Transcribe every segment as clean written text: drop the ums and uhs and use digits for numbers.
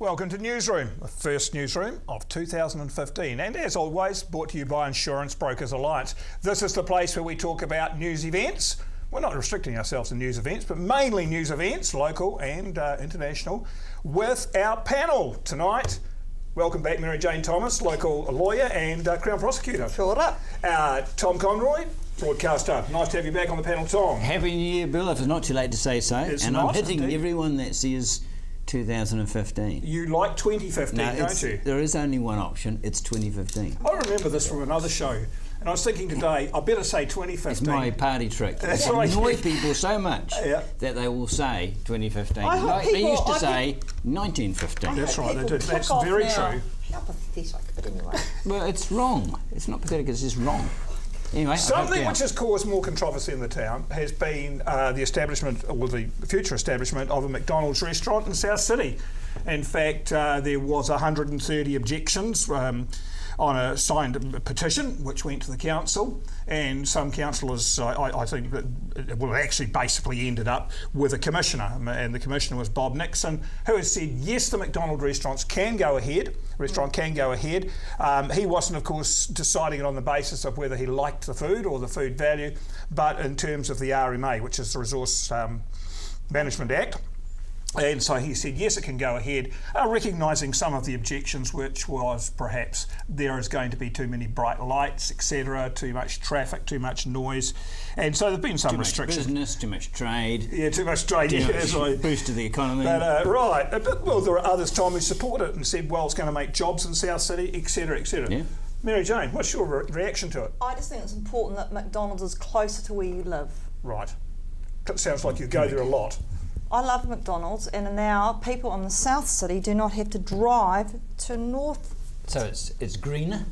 Welcome to Newsroom, the first Newsroom of 2015, and as always, brought to you by Insurance Brokers Alliance. This is the place where we talk about news events. We're not restricting ourselves to news events, but mainly news events, local and international, with our panel tonight. Welcome back, Mary Jane Thomas, local lawyer and Crown Prosecutor. Sure. Tom Conroy, broadcaster. Nice to have you back on the panel, Tom. Happy New Year, Bill, if it's not too late to say so. It's and not, I'm hitting indeed. everyone that says 2015. You like 2015, don't you? There is only one option, it's 2015. I remember this from another show, and I was thinking today, I better say 2015. It's my party trick. That's It right. annoys people so much Yeah. that they will say 2015. I hope Like they people- used to I say 1915. That's right, they People do. That's kick off very now. true. How pathetic, but anyway. Well, it's wrong. It's not pathetic, it's just wrong. Anyway, Something which has caused more controversy in the town has been the establishment, or the future establishment, of a McDonald's restaurant in South City. In fact, there was 130 objections on a signed petition which went to the council, and some councillors, I think, actually basically ended up with a commissioner, and the commissioner was Bob Nixon, who has said yes, the McDonald's restaurant can go ahead. He wasn't, of course, deciding it on the basis of whether he liked the food or the food value, but in terms of the RMA, which is the Resource Management Act. And so he said, yes, it can go ahead, recognising some of the objections, which was perhaps there is going to be too many bright lights, etc., too much traffic, too much noise. And so there have been some restrictions. Too much business, too much trade. Yeah, too much trade. Too Yeah, much boost to the economy. But, right. But, well, there are others, Tom, who support it and said, well, it's going to make jobs in South City, etc., etc. Yeah. Mary Jane, what's your reaction to it? I just think it's important that McDonald's is closer to where you live. Right. It sounds like you go there a lot. I love McDonald's, and now people in the South City do not have to drive to North. So it's greener,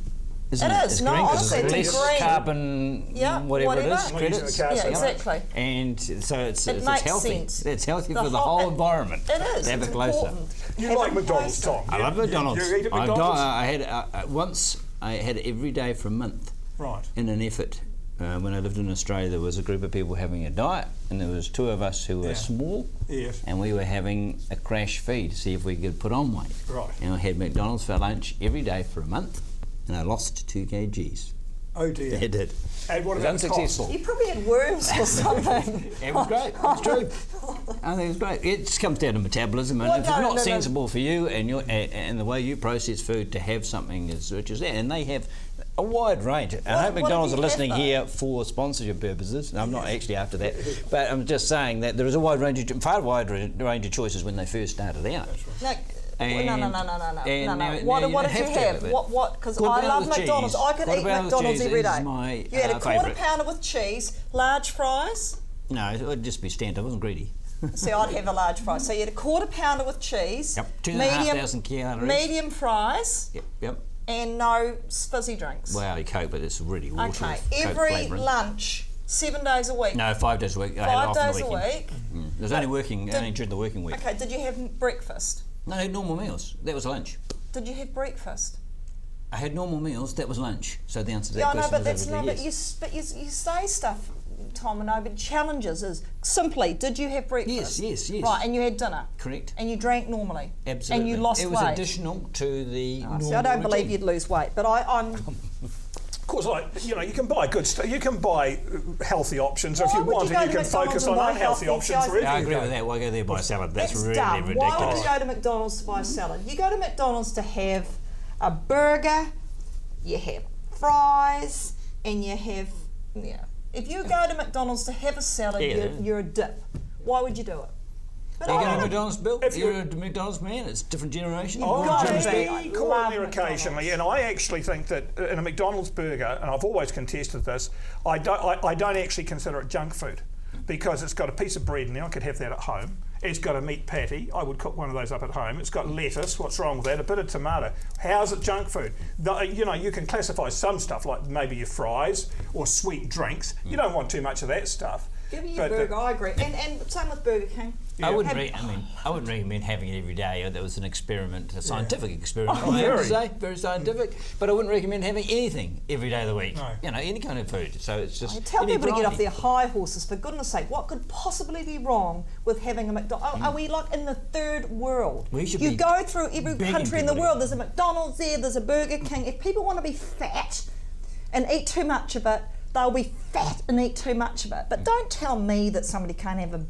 isn't It it? is. It's No, green 'cause honestly, it's it's less green. carbon, Yeah, whatever it is, whatever. credits. Yeah, Yeah, so exactly. And so it's makes healthy. sense. It's healthy The for the whole- whole environment. It is. To have It's it closer. important. You Have like it McDonald's, closer. Tom? I love McDonald's. You eat at McDonald's? I had once. I had it every day for a month. Right. In an effort. When I lived in Australia, there was a group of people having a diet, and there was two of us who were small, Yes. and we were having a crash feed to see if we could put on weight. Right. And I had McDonald's for lunch every day for a month, and I lost 2 kgs. Oh dear. It did. And what It was about the cost? unsuccessful. You probably had worms or something. It was great. It was true. I think it was great. It just comes down to metabolism, and Well, if it's not no. sensible for you and the way you process food to have something as rich as that, and they have a wide range. I hope what McDonald's do are you have, listening though? here for sponsorship purposes. I'm not actually after that, but I'm just saying that there is a wide range of choices when they first started out. No. And- No. and now What you did don't you have to have have? it. What? Because Quarter I pounder love with McDonald's. cheese. I could Quarter eat pounder with McDonald's cheese every is day. my, You had a quarter favourite. pounder with cheese, large fries. No, it would just be standard. I wasn't greedy. See, I'd have a large fry. So you had a quarter pounder with cheese. Yep, 2,500 calories. Medium fries, Yep. and no fizzy drinks. Well, you Coke, but it's really water. Okay, with Coke every flavouring. lunch, 7 days a week. No, 5 days a week. 5 days a weekend. week. It was only during the working week. Okay, did you have breakfast? No, I had normal meals. That was lunch. Did you have breakfast? I had normal meals. That was lunch. So the answer to Yeah, that I know, question but was that's obviously not. yes. But you say stuff, Tom, and but challenges is simply, did you have breakfast? Yes. Right, and you had dinner. Correct. And you drank normally. Absolutely. And you lost weight. It was weight. additional to the normal See, I don't believe routine. you'd lose weight, but I'm. Of course, you can buy good stuff. You can buy healthy options. If Why you would want you to, go you to can focus McDonald's on and buy unhealthy healthy options. food? Wherever Yeah, I you agree go. with that. Why go there by salad? That's It's really dumb. ridiculous. Why would you go to McDonald's to buy a salad? You go to McDonald's to have a burger, you have fries, and you have. Yeah. If you go to McDonald's to have a salad, Yeah. you're a dip. Why would you do it? But You I go to don't- McDonald's, Bill? If You're you- a McDonald's man. It's a different generation. Oh, gotta just be. be I caught love there McDonald's. occasionally, and I actually think that in a McDonald's burger, and I've always contested this, I don't actually consider it junk food because it's got a piece of bread in there. I could have that at home. It's got a meat patty. I would cook one of those up at home. It's got lettuce. What's wrong with that? A bit of tomato. How's it junk food? You can classify some stuff like maybe your fries or sweet drinks. You don't want too much of that stuff. Give me But your burger, I agree. And same with Burger King. I wouldn't. Have- I wouldn't recommend having it every day. That was an experiment, a scientific experiment. Oh, I have to very. say, very scientific. But I wouldn't recommend having anything every day of the week. No. You know, any kind of food. So it's just. I tell any people to get off variety. their high horses, for goodness sake. What could possibly be wrong with having a McDonald's? Are we like in the third world? We should you be go through every begging country in the people to- world, there's a McDonald's there, there's a Burger King. If people want to be fat and eat too much of it, they'll be fat and eat too much of it. But don't tell me that somebody can't have a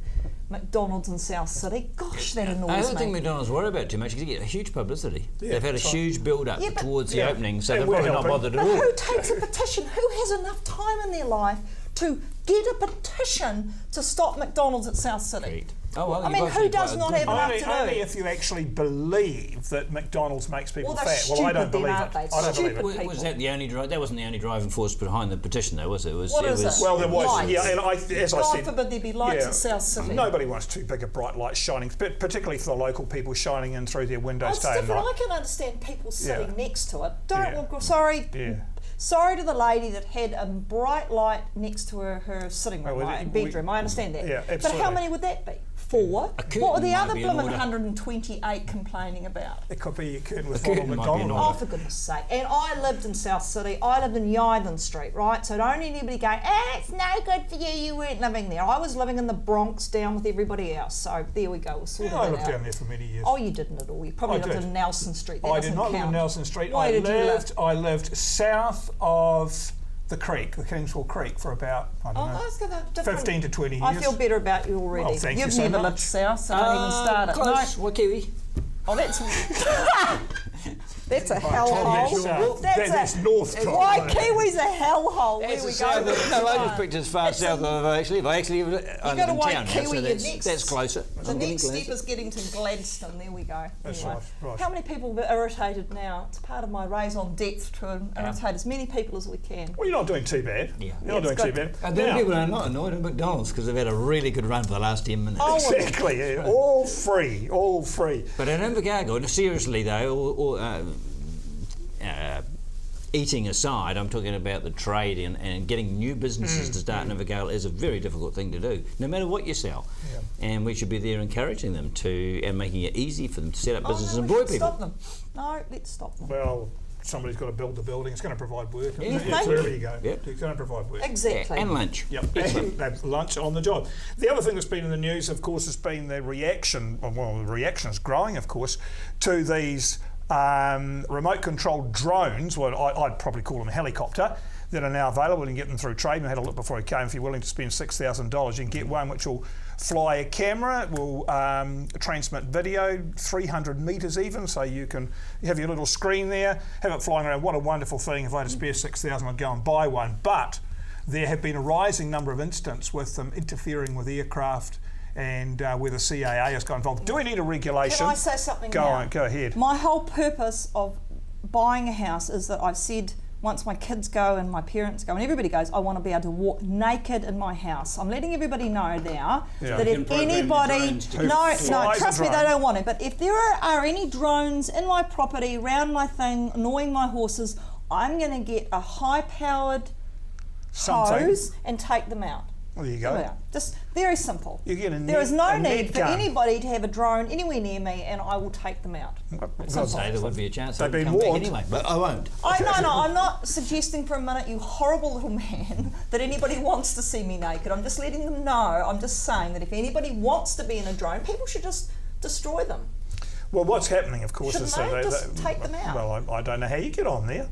McDonald's in South City. Gosh, that annoys me. I don't think McDonald's worry about it too much because they get a huge publicity. Yeah, They've had a that's right. huge build-up Yeah, but- towards the Yeah. opening, so And they're we're probably not helping. bothered at But all. who takes a petition? Who has enough time in their life to get a petition to stop McDonald's at South City? Correct. Oh, well, I you've mean, obviously who does got a not good have one. enough Only, to do? only if you actually believe that McDonald's makes people Well, they're fat. Well, I don't stupid then, believe aren't it. they? I don't believe Stupid. it. Was that the only that wasn't the only driving force behind the petition, though, was it? What is it? Well, there was, Lights. yeah, and as I God said, forbid there be lights yeah, at South City. nobody wants too big a bright light shining, particularly for the local people shining in through their Oh, windows it's day and different. night. I can understand people sitting Yeah. next to it. Don't. Yeah. Well, sorry. Yeah. Sorry to the lady that had a bright light next to her sitting room, Well, right, we- bedroom. I understand that. Yeah, But how absolutely. many would that be? 4? A curtain What were the might other be in blooming order. 128 complaining about? It could be a curtain with curtain Ronald might be in McDonald. Oh, for goodness sake. And I lived in South City. I lived in Yathen Street, right? So don't anybody go, it's no good for you, you weren't living there. I was living in the Bronx down with everybody else. So there we go. We'll sort Yeah, I it lived out. down there for many years. Oh, you didn't at all. You probably I lived did. in Nelson Street. That I did doesn't not live in count. Nelson Street. Why did you live? I lived south of the creek, the Kingswell Creek, for about, I don't Oh, know, that's got a different. 15 to 20 I years. feel better about you already. Well, thank you You've so never lived much. south, so don't even start it. Close. No. Wakiwi. Oh, that's that's a Tom, hellhole. that's north. Tom. Why Kiwi's a hellhole? There we go. No, I just picked as far It's south a- of I live. I live gotta in wait town now, Kiwi, so your that's next- closer. The I'm getting next step closer. is getting to Gladstone. There we go. That's Anyway. right. How many people are irritated now? It's part of my raison d'etre to irritate as many people as we can. Well, you're not doing too bad. Yeah. You're not It's doing too good. bad. And then Now- people are not annoyed at McDonald's because they've had a really good run for the last 10 minutes. Oh, well, Exactly, yeah. All free, all free. But at Invercargill, seriously though, eating aside, I'm talking about the trade and getting new businesses to start in Invercargill is a very difficult thing to do, no matter what you sell. Yeah. And we should be there encouraging them to and making it easy for them to set up oh, businesses no, and we employ should people. Stop them. No, let's stop them. Well, somebody's got to build the building. It's going to provide work. Yeah, thank wherever you. you go, Yep. it's going to provide work. Exactly. And lunch. Yep, and have lunch on the job. The other thing that's been in the news, of course, has been the reaction. Well, the reaction is growing, of course, to these remote-controlled drones. Well, I'd probably call them a helicopter. That are now available. You can get them through trade. I had a look before I came. If you're willing to spend $6,000, you can get one which will fly a camera. It will transmit video, 300 metres even, so you have your little screen there, have it flying around. What a wonderful thing. If I had to spare $6,000, I'd go and buy one. But there have been a rising number of incidents with them interfering with aircraft and where the CAA has got involved. Do we need a regulation? Can I say something Go now? on, go ahead. My whole purpose of buying a house is that I've said once my kids go and my parents go and everybody goes, I want to be able to walk naked in my house. I'm letting everybody know now Yeah. that You can if program your anybody, drones to no, flies trust a me, they drone. don't want it. But if there are any drones in my property, around my thing, annoying my horses, I'm going to get a high-powered Something. hose and take them out. There you There we go. are. Just very simple. You get a There is net- no a net need for gun. anybody to have a drone anywhere near me, and I will take them out. I'd say there would be a chance They've they'd been come back warned. anyway, but I won't. I'm not suggesting for a minute, you horrible little man, that anybody wants to see me naked. I'm just letting them know. I'm just saying that if anybody wants to be in a drone, people should just destroy them. Well, what's happening, of course, Shouldn't is they just take them out? Well, I don't know how you get on there.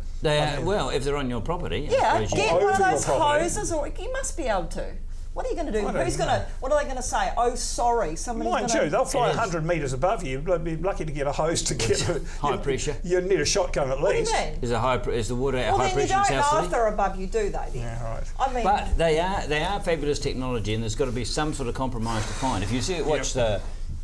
Well, if they're on your property, I Yeah, suppose you- get over one of your those property. hoses, or you must be able to. What are you going to do? I don't Who's know. going to? What are they going to say? Oh, sorry, somebody's Mind going you, they'll fly It is. 100 metres above you. You'd be lucky to get a hose to get high pressure. You need a shotgun at What do you least. mean? Is the water at Well, high then you pressure in don't South know City? if they're above you, do they? Then? Yeah, right. I mean, But they are fabulous technology, and there's got to be some sort of compromise to find. If you watch the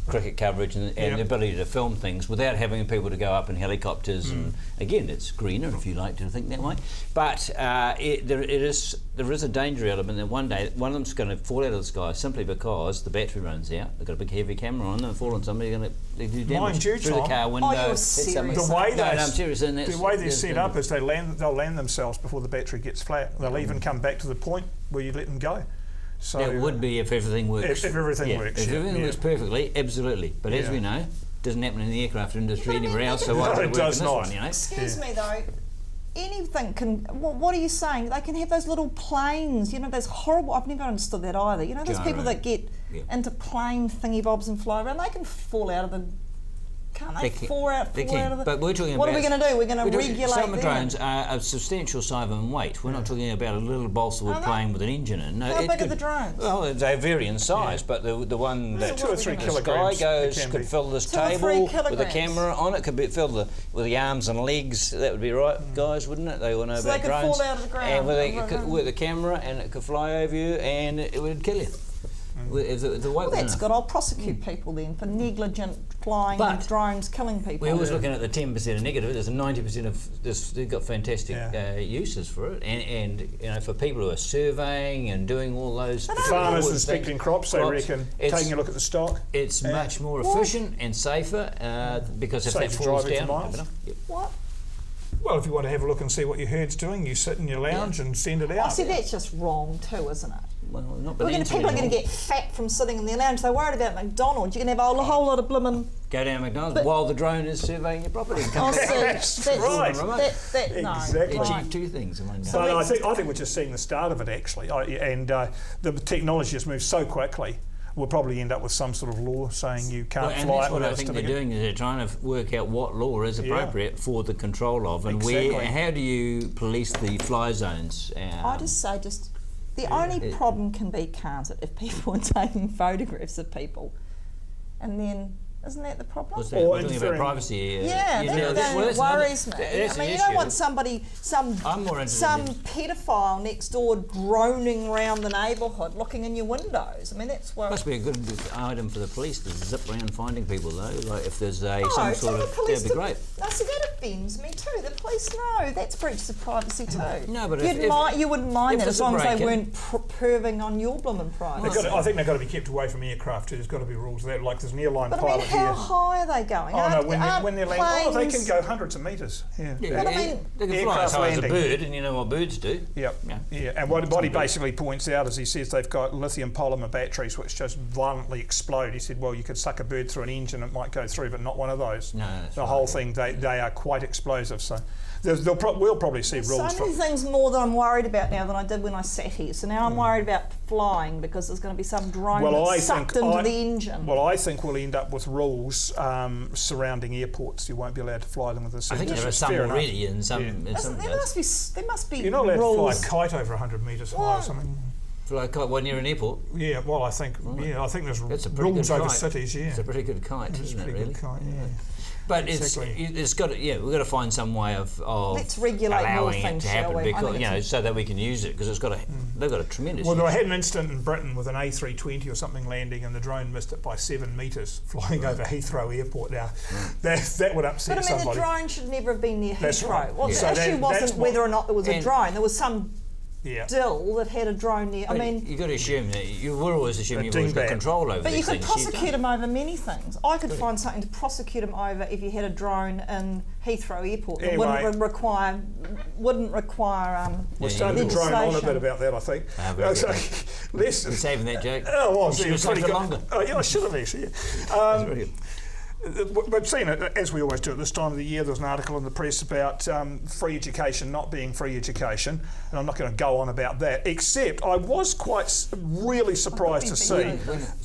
cricket coverage and Yep. the ability to film things without having people to go up in helicopters, and again, it's greener if you like to think that way. But there is a danger element that one day one of them's going to fall out of the sky simply because the battery runs out. They've got a big heavy camera on them, and fall on somebody, they're going to do damage Mind you, through the Tom. car window. you're hit somebody. serious. The way No, they I'm serious. And that's, the way they're that's set gonna up is they'll land themselves before the battery gets flat. They'll even come back to the point where you let them go. So That would be if everything works. If everything works. If everything works perfectly, absolutely. But as we know, doesn't happen in the aircraft industry anywhere else. So why would it work in this one? You know. Excuse me though. Anything can. What are you saying? They can have those little planes. You know, those horrible. I've never understood that either. You know, those people that get into plane thingy bobs and fly around. They can fall out of the. Can't they fall out of the... But we're talking what about... are we going to do? We're going to regulate some them. drones are a substantial size in weight. We're not talking about a little balsa wood plane with an engine in. No, how big are the drones? Well, they vary in size, but the one that 2 or 3 the kilograms sky goes could fill this 2 or 3 table with a kilograms. camera on it. Could be filled with the arms and legs. That would be right, guys, wouldn't it? They all know So about they could drones. fall out of the ground. And with a camera, and it could fly over you, and it would kill you. If the weight Well, was that's enough. good. I'll prosecute people then for negligent flying But drones killing people. We're always looking at the 10% of negative. There's a 90% of this. They've got fantastic uses for it, and you know, for people who are surveying and doing all those farmers inspecting crops, they reckon, taking a look at the stock. It's much more efficient and safer because if that Safer falls driving down, for miles. What? Well, if you want to have a look and see what your herd's doing, you sit in your lounge and send it out. I see that's just wrong too, isn't it? Well, not People are going to get fat from sitting in their lounge. They're worried about McDonald's. You can have a whole lot of blimmin'... Go down to McDonald's while the drone is surveying your property. Oh, see, That's right. Exactly. No, achieve two things in one day. So I think we're just seeing the start of it, actually. The technology has moved so quickly, we'll probably end up with some sort of law saying you can't and fly that's it what without I a think they're certificate. doing, is they're trying to work out what law is appropriate for the control of, and how do you police the fly zones? I just say, the only problem can be, can't it, if people are taking photographs of people, and then isn't that the problem? What's that? We're talking about privacy. That worries me. That's I mean, you issue. don't want somebody, some paedophile next door droning around the neighbourhood looking in your windows. I mean, that's what... Must be a good item for the police to zip around finding people, though. Like if there's some sort of... Police That'd be great. No, see, that offends me too. The police know that's breach of privacy too. No, but you wouldn't mind that as long as they weren't perving on your blooming privacy. I think they've got to be kept away from aircraft too. There's got to be rules there. Like there's an airline pilot here. How high are they going? Oh no, when they're landing, they can go hundreds of metres. Yeah. But I mean, they can fly as high as a bird, and you know what birds do. Yeah. And what he basically points out is he says they've got lithium polymer batteries which just violently explode. He said, well, you could suck a bird through an engine, it might go through, but not one of those. No, the whole thing, they are quite explosive. So we'll probably see rules. So many things more that I'm worried about now than I did when I sat here. So now I'm worried about flying because there's going to be some drone that's sucked into the engine. Well, I think we'll end up with rules surrounding airports. You won't be allowed to fly them with a certificate. I think there are some already in some. There must be You're not allowed rules. to fly a kite over 100 metres high or something. Fly a kite when you're in an airport? Yeah, well, I think there's That's a pretty rules good over kite. cities. Yeah, it's a pretty good kite, it's isn't a it? pretty Really? good kite. Yeah. But Exactly. it's got to, we've got to find some way of Let's regulate more allowing things, it to shall happen, we? because so that we can use it, because it's got they've got a tremendous. Well, I had an incident in Britain with an A320 or something landing, and the drone missed it by 7 metres flying over Heathrow Airport. Now, that would upset But I mean, somebody. the drone should never have been near That's Heathrow. right. Well, Yeah. the issue wasn't whether or not there was a drone. There was some Yeah. dill that had a drone there. I mean, you've got to assume that you will always assume A you've always got dingbat. control over but you these could things. prosecute him over many things. I could find something to prosecute him over if you had a drone in Heathrow Airport that Anyway. wouldn't require We're starting to drone on a bit about that, I think. very So, You're listen. saving that joke. Oh, well, You should have it's pretty saved it good. longer. Oh, yeah, I should have actually. That's very good. We've seen it, as we always do at this time of the year. There was an article in the press about free education not being free education, and I'm not going to go on about that, except I was really surprised to see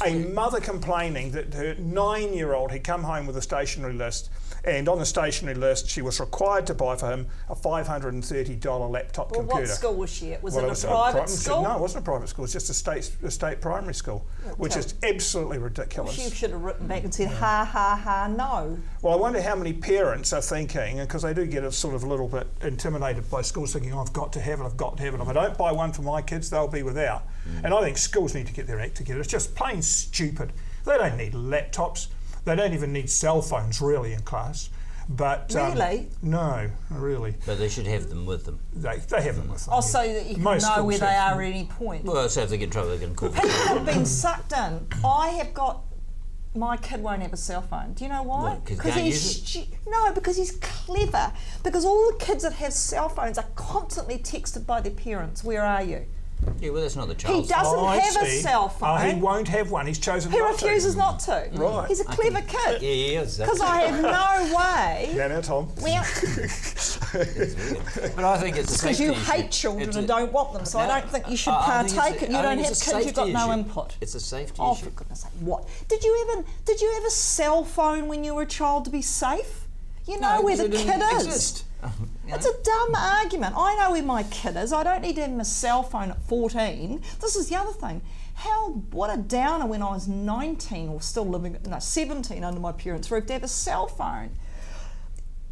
a mother complaining that her 9-year-old had come home with a stationery list, and on the stationery list she was required to buy for him a $530 laptop Well, computer. what school was she at? Was Well, it was a private school? No, it wasn't a private school. It's just a state primary school, which is absolutely ridiculous. She should have written back and said, ha, ha, ha, no. Well, I wonder how many parents are thinking, because they do get a sort of a little bit intimidated by schools, thinking, I've got to have it. If I don't buy one for my kids, they'll be without. And I think schools need to get their act together. It's just plain stupid. They don't need laptops. They don't even need cell phones, really, in class. But Really? No, really. But they should have them with them. They have them with them. Oh, so that you can Most know schools where they have are at any point. Well, so if they get in trouble, they can call. People have been sucked in. I have got... My kid won't have a cell phone. Do you know why? What, 'cause he can't use No, because he's clever. Because all the kids that have cell phones are constantly texted by their parents, where are you? Yeah, well, that's not the He child's doesn't I have a see. cell phone. He won't have one. He's chosen He not refuses to. not to. Right. He's a clever kid. Yeah, he is. Because I have no way. Now, Tom. Well, But I think it's a because safety you issue. hate children It's and a- don't want them, so I don't think you should I think it's partake. a- And you I don't think have it's a kids. You've got safety no issue. input. It's a safety Oh, issue. for goodness sake! What did you have a cell phone when you were a child to be safe? You know where the kid is. Exist. It's a dumb argument. I know where my kid is. I don't need to have him a cell phone at 14. This is the other thing. What a downer when I was 19 or still 17 under my parents' roof to have a cell phone.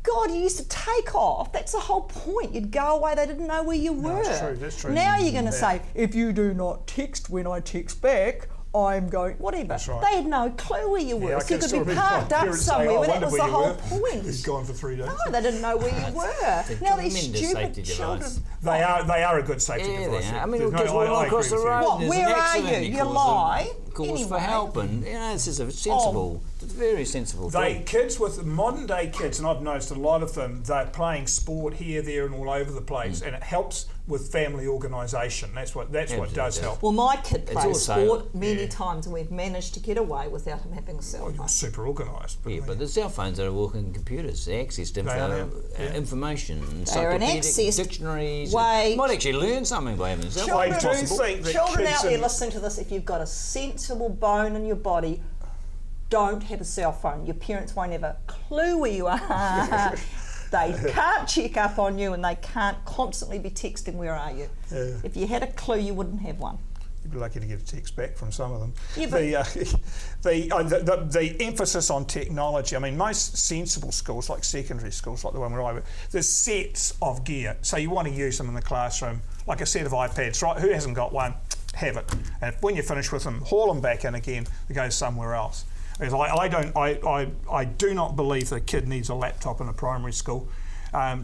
God, you used to take off. That's the whole point. You'd go away, they didn't know where you were. That's true, that's true. Now you're going to say, if you do not text when I text back, I'm going, whatever. That's right. They had no clue where you were. Yeah, I So you can could still be remember parked my up parents somewhere saying, where "I that was wonder the where whole you were." point. He's gone for 3 days. No, they didn't know where you were. It's a Now these tremendous stupid safety children. device. They are a good safety Yeah, device. they are. I mean, There's because no- we're I all across agree the with road. What, there's where an are accident, you? he You calls lie. Calls for Anyway. help, and this is a sensible, it's a very sensible thing. Kids with modern day kids, and I've noticed a lot of them, they're playing sport here, there, and all over the place, and it helps with family organisation. That's what does does. help. Well, my kid plays also- sport many times, and we've managed to get away without him having a cell Well, phone. you're super organised. Yeah, but the cell phones are walking computers. They access information, They're an encyclopedic access dictionaries. way- You might actually learn something by having a cell phone. I Children, do think that children kids out there in- listening to this, if you've got a sensible bone in your body, don't have a cell phone. Your parents won't have a clue where you are. They can't check up on you, and they can't constantly be texting, where are you? Yeah. If you had a clue, you wouldn't have one. You'd be lucky to get a text back from some of them. Yeah, but the emphasis on technology. I mean, most sensible schools, like secondary schools, like the one where I work, there's sets of gear. So you want to use them in the classroom, like a set of iPads, right? Who hasn't got one? Have it. And when you're finished with them, haul them back in again to go somewhere else. Because I do not believe that a kid needs a laptop in a primary school.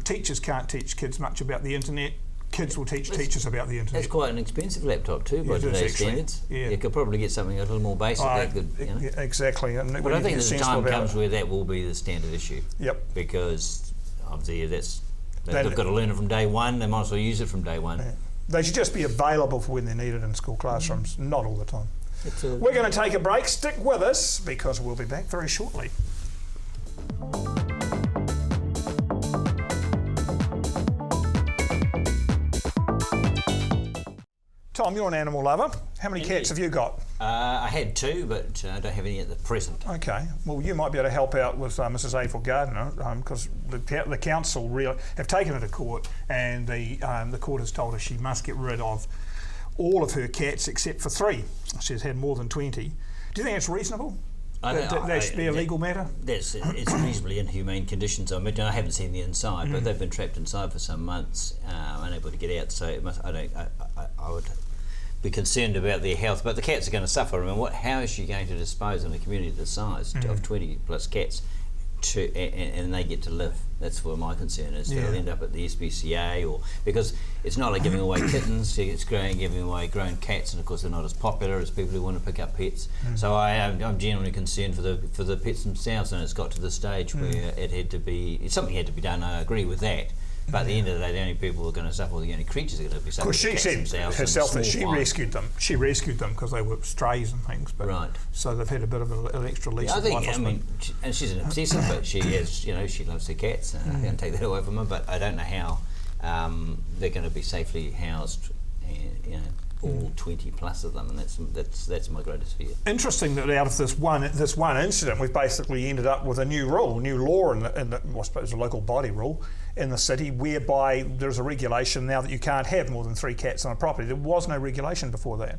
Teachers can't teach kids much about the internet. Kids will teach teachers about the internet. It's quite an expensive laptop too, by Yeah, it is today's actually. standards. Yeah. You could probably get something a little more basic that could, you know. Exactly. And But when I you think get there's a sensible time about comes it- where that will be the standard issue. Yep. Because obviously That- they've got to learn it from day one. They might as well use it from day one. Yeah. They should just be available for when they're needed in school classrooms, not all the time. We're going to take a break. Stick with us because we'll be back very shortly. Tom, you're an animal lover. How many cats have you got? I had two, but I don't have any at the present. Okay. Well, you might be able to help out with Mrs. April Gardner because the council really have taken her to court, and the court has told her she must get rid of all of her cats except for 3. She's had more than 20. Do you think that's reasonable? That should be a legal matter? It's reasonably inhumane conditions. I mean, I haven't seen the inside, but they've been trapped inside for some months, unable to get out. So it must, I would be concerned about their health. But the cats are going to suffer. I mean, how is she going to dispose in a community the size of 20 plus cats, and they get to live? That's where my concern is. They'll end up at the SPCA, or because it's not like giving away kittens, it's giving away grown cats, and of course they're not as popular as people who want to pick up pets. So I'm genuinely concerned for the pets themselves, and it's got to the stage where something had to be done. I agree with that. But at the end of the day, the only people who are going to suffer, the only creatures are going to be suffering. Because she said herself that she rescued them. She rescued them because they were strays and things. But right. So they've had a bit of an extra lease of life. I mean, and she's an obsessive, but she is, she loves her cats. I can't take that away from her. But I don't know how they're going to be safely housed. All 20 plus of them, and that's my greatest fear. Interesting that out of this one incident, we've basically ended up with a new law in the I suppose a local body rule in the city, whereby there's a regulation now that you can't have more than 3 cats on a property. There was no regulation before that.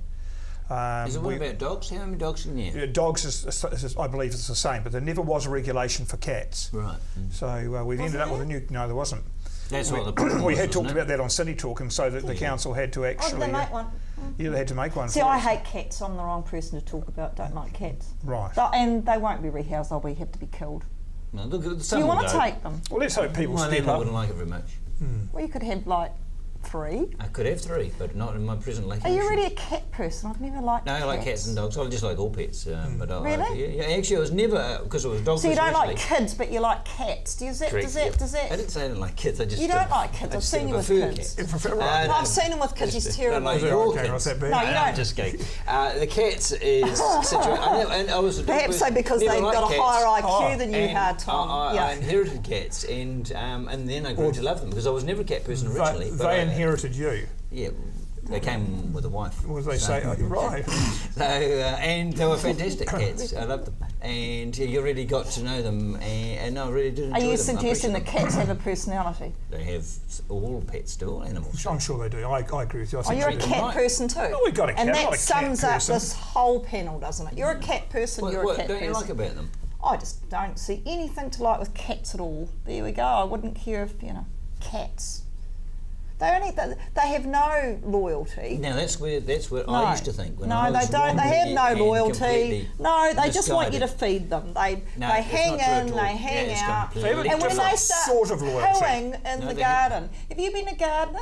Is it one about dogs? How many dogs can you have? Dogs, is, I believe, it's the same, but there never was a regulation for cats. Right. So we've ended up with a new. No, there wasn't. That's what the problem We was, had talked wasn't it? about that on City Talk, and so that the council had to actually. Oh, did they make one? Yeah, they had to make one. See, for I us. hate cats. I'm the wrong person to talk about. Don't like cats. Right. And they won't be rehoused. They'll have to be killed. No, look, Do you want to take them? Well, let's hope people My step landlord up. wouldn't like it very much. Well, you could have 3. I could have 3, but not in my present life. Are you really a cat person? I've never liked No, cats. I like cats and dogs. I just like all pets. But Really? yeah, actually, I was never, because it was dogs. So you don't like originally. kids, but you like cats. Does that? Correct, Does that? yep. Does that? I didn't say I didn't like kids. I just You don't like kids. I've seen you with prefer kids. cats. Right. No, I've seen him with kids. He's terrible. Like Was it your okay? kids. Was that bad? No, you I'm don't. just kidding. The cats is I was a dog Perhaps so person, because never they've liked got a cats. higher IQ than you And had, Tom. I inherited cats, and then I grew to love them because I was never a cat person originally. but They I- inherited you. Yeah, they came with a wife. What did they say? Oh, you're right. So, and they were fantastic cats. I loved them, and you really got to know them, and I really did enjoy Are them. you I suggesting that appreciate cats have a personality? them. They have all pets do, all animals. I'm sure they do. I agree with you. I Oh, think you're a they do. cat right. person too. Oh, we got a cat, And not that a cat sums up person. this whole panel, doesn't it? You're a cat person. You're a What cat don't person. you like about them? I just don't see anything to like with cats at all. There we go. I wouldn't care if cats. They have no loyalty. Now that's where I used to think. When No, I was they don't. They have wrongly no and loyalty. completely No, they just want you to misguided. feed them. They No, they it's hang not true in, at all. they hang Yeah, it's out, completely They have a and when different they start sort of loyalty. pooing in No, the they- garden, have you been a gardener?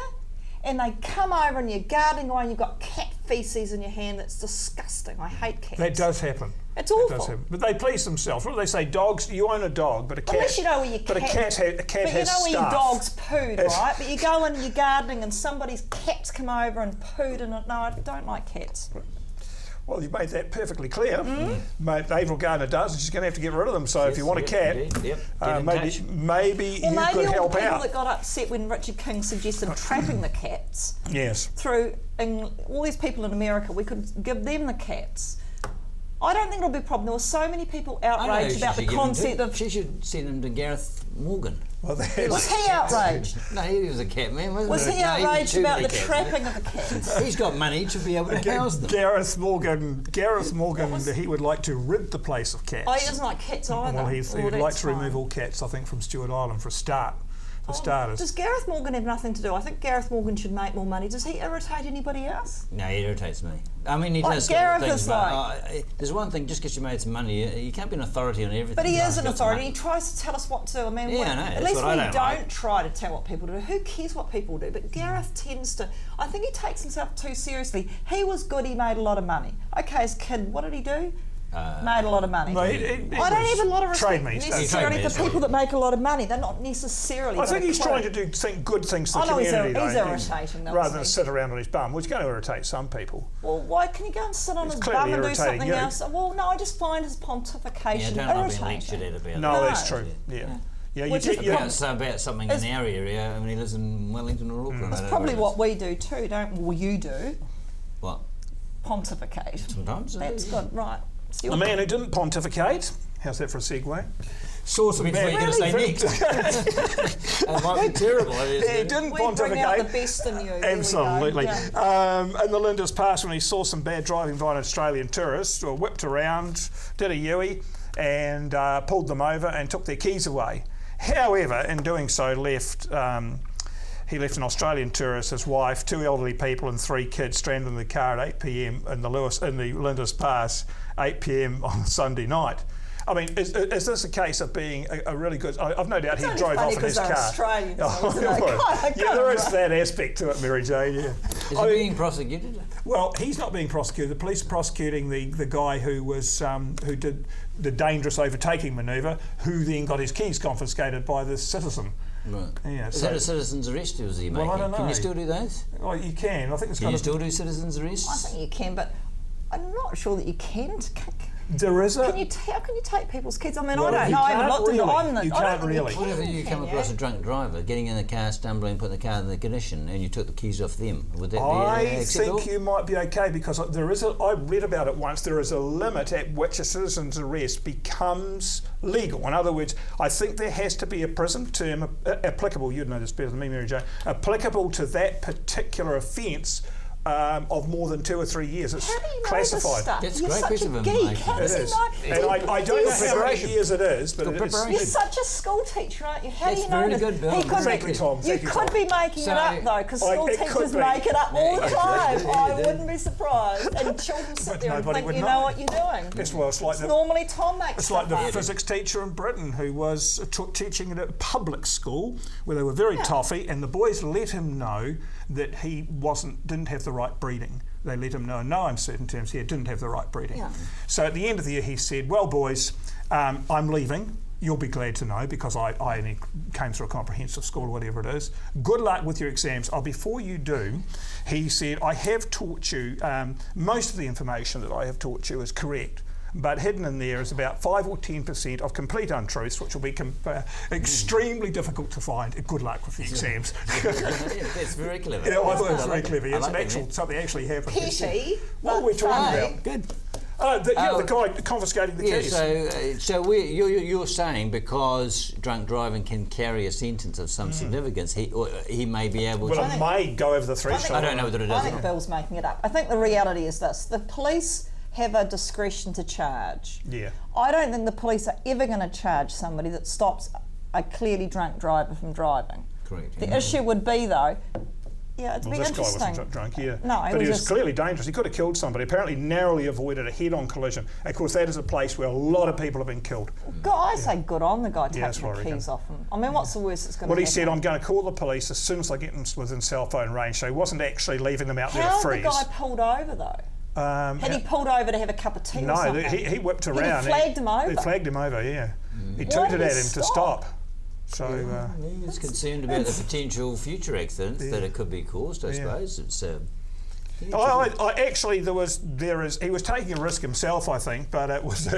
And they come over and you're gardening away and you've got cat feces in your hand. That's disgusting. I hate cats. That does happen. It's That awful. does happen. But they please themselves. What do they say? Dogs. You own a dog, but a cat. Unless you know where your But a cat but has you know where your stuff. dog's pooed, It's- right? But you go in and you're gardening and somebody's cat's come over and pooed in it. No, I don't like cats. Well, you made that perfectly clear. Mate, Avril Gardner does, and she's going to have to get rid of them. So if you want a cat, Yep. Get in maybe touch. maybe Well, you maybe could all help the people out. that got upset when Richard King suggested trapping the cats Yes. through all these people in America, we could give them the cats. I don't think it'll be a problem. There were so many people I know who outraged she about the should give them concept to. of. She should send them to Gareth Morgan. Well, Was that's, he outraged? No, he was a cat man, wasn't Was he? he No, outraged too about many the cats, trapping mate. of the cats? He's got money to be able to house them. Gareth Morgan, he would like to rid the place of cats. Oh, he doesn't like cats either. Well, he Oh, would like that's to remove fine. all cats, I think, from Stewart Island for a start. For starters. Does Gareth Morgan have nothing to do? I think Gareth Morgan should make more money. Does he irritate anybody else? No, he irritates me. I mean, he Like does Gareth things, is but like- there's one thing, just because you made some money, you can't be an authority on everything. But he No, is he's an got some authority. He money. tries to tell us what to do. I mean, Yeah, I know. at That's least what I we don't don't like. try to tell what people do. Who cares what people do? But Gareth tends to. I think he takes himself too seriously. He was good. He made a lot of money. Okay, as a kid, what did he do? Made a lot of money. No, he I don't was have a lot of trade respect me stuff. necessarily Trade me, for people that make a lot of money. They're not necessarily. I think got a he's clue. trying to do good things for I the know he's community, he's though, irritating, though, rather than isn't he? sit around on his bum, which is going to irritate some people. Well, why can he go and sit on It's his clearly bum and do irritating something you. else? Well, no, I just find his Yeah, pontification don't like being lectured irritating. at about No, that. that's true. Yeah, you Which is get you. About something in our area. I mean, he lives in Wellington or Auckland. I That's don't know probably where it what is. we do too, don't we? Well, you do. What? Pontificate. Sometimes. That's good, right. The man who didn't pontificate, how's that for a segue? Saw some Depends what you're going to say next. That might be terrible. He didn't We bring out the pontificate. best in you. There we go. Absolutely. Yeah. In the Linda's Pass, when he saw some bad driving by an Australian tourist, or whipped around, did a Yui, and pulled them over and took their keys away. However, in doing so, he left an Australian tourist, his wife, 2 elderly people and 3 kids stranded in the car at 8 p.m. in the Linda's Pass, 8 p.m. on Sunday night. I mean, is this a case of being a really good... I've no doubt he It's drove only off in his funny car. 'cause they're Australians, though, isn't it? Yeah, Kinda there is right. that aspect to it, Mary Jane, yeah. Is he I mean, being prosecuted? well, he's not being prosecuted. The police are prosecuting the guy who did the dangerous overtaking manoeuvre, who then got his keys confiscated by the citizen. Right. Yeah, Is so- that a citizen's arrest or was he Well, making? I don't Can know. you still do those? Well, you can. I think it's Can got you a, still do citizen's arrests? I think you can, but I'm not sure that you can. there is a... How can you take people's kids? I mean, Well, I don't you know. I haven't can't looked into really. You I don't can't think really. you What if can, you come can across a drunk driver getting in the car, stumbling, putting the car in the ignition, and you took the keys off them? Would that be I acceptable? think you might be okay because there is I read about it once. There is a limit at which a citizen's arrest becomes legal. In other words, I think there has to be a prison term applicable. You'd know this better than me, Mary Jane. Applicable to that particular offence. Of more than 2 or 3 years. It's How do you know classified. this stuff? That's You're great such piece a of geek. information. How does It he is. know? And I don't know how many years it is, but Good it's... preparation. You're such a school teacher, aren't you? How That's do you know very this? good, Bill. He could Thank be, you, Tom. you Thank you, could Tom. be making So- it up though, because school it could teachers be. make it up all the time. Yeah, I they do. wouldn't be surprised. And children sit But there and nobody think would you know. know what you're doing. It's, well, it's like It's the... normally Tom makes It's stuff like the up. physics teacher in Britain who was teaching at a public school where they were very toffy, and the boys let him know that he didn't have the right breeding. They let him know in no uncertain terms he didn't have the right breeding. Yeah. So at the end of the year he said, well boys, I'm leaving. You'll be glad to know because I only came through a comprehensive school or whatever it is. Good luck with your exams. Before you do, he said, I have taught you, most of the information that I have taught you is correct. But hidden in there is about 5 or 10% of complete untruths, which will be extremely difficult to find. Good luck with the exams. That's very clever. Yeah, I thought it was very clever. I It's like something actually happened. Petty. What were we talking about? Good. The guy confiscating the keys. So you're saying because drunk driving can carry a sentence of some significance, he may be able to... Well, it may go over the threshold. I don't know whether it is. I think Bill's making it up. I think the reality is this. The police have a discretion to charge. Yeah. I don't think the police are ever going to charge somebody that stops a clearly drunk driver from driving. Correct. The issue would be, though, it'd be This interesting. guy wasn't drunk, yeah. No, but he was just clearly dangerous. He could have killed somebody. Apparently narrowly avoided a head-on collision. Of course, that is a place where a lot of people have been killed. God, I say good on the guy that's taking what I the keys reckon. off him. I mean, what's the worst that's going to Well, happen? he said, I'm going to call the police as soon as I get them within cell phone range. So he wasn't actually leaving them out there to How freeze. the guy pulled over, though? Had he pulled over to have a cup of tea or No, something? he whipped He'd around. have flagged him over. He flagged him over, yeah. He Why tooted did at he him to stop. So, He was concerned about the potential future accidents that it could be caused, I suppose. It's actually, he was taking a risk himself, I think, but it was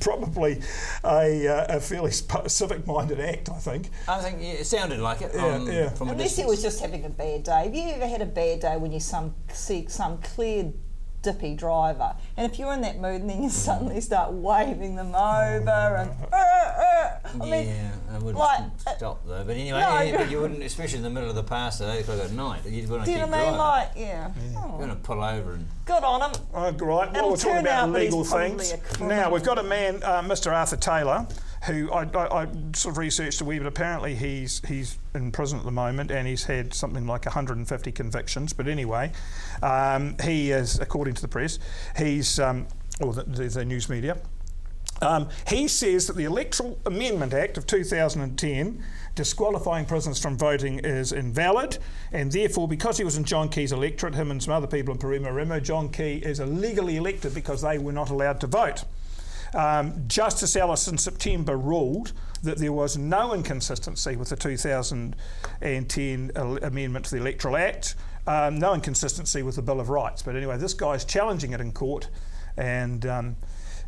probably a fairly civic-minded act, I think. I think it sounded like it. From a Unless he distance. was just having a bad day. Have you ever had a bad day when you see some clear dippy driver, and if you're in that mood and then you suddenly start waving them over and I wouldn't stop though. But anyway, but you wouldn't, especially in the middle of the pass at 8 o'clock at night. You'd want to do you keep know what I mean? driving. You're going to pull over and... good on him. Right, It'll well, we're talking turn about out that he's legal probably things. a criminal. Now, we've got a man, Mr. Arthur Taylor, who I sort of researched a wee bit. Apparently he's in prison at the moment and he's had something like 150 convictions. But anyway, he is, according to the press, he's, or the news media, he says that the Electoral Amendment Act of 2010 disqualifying prisoners from voting is invalid, and therefore, because he was in John Key's electorate, him and some other people in Parumarima, John Key is illegally elected because they were not allowed to vote. Justice Ellis in September ruled that there was no inconsistency with the 2010 amendment to the Electoral Act, no inconsistency with the Bill of Rights. But anyway, this guy's challenging it in court, and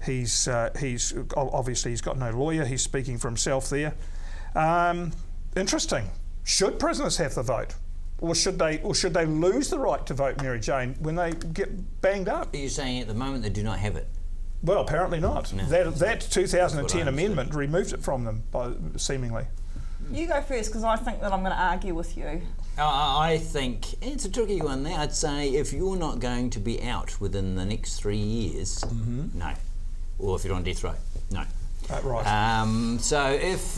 he's obviously he's got no lawyer. He's speaking for himself there. Interesting. Should prisoners have the vote, or should they lose the right to vote, Mary Jane, when they get banged up? Are you saying at the moment they do not have it? Well, apparently not. No. That 2010 amendment removed it from them, seemingly. You go first, because I think that I'm going to argue with you. I think it's a tricky one there. I'd say if you're not going to be out within the next 3 years, no. Or if you're on death row, no. Right. So if...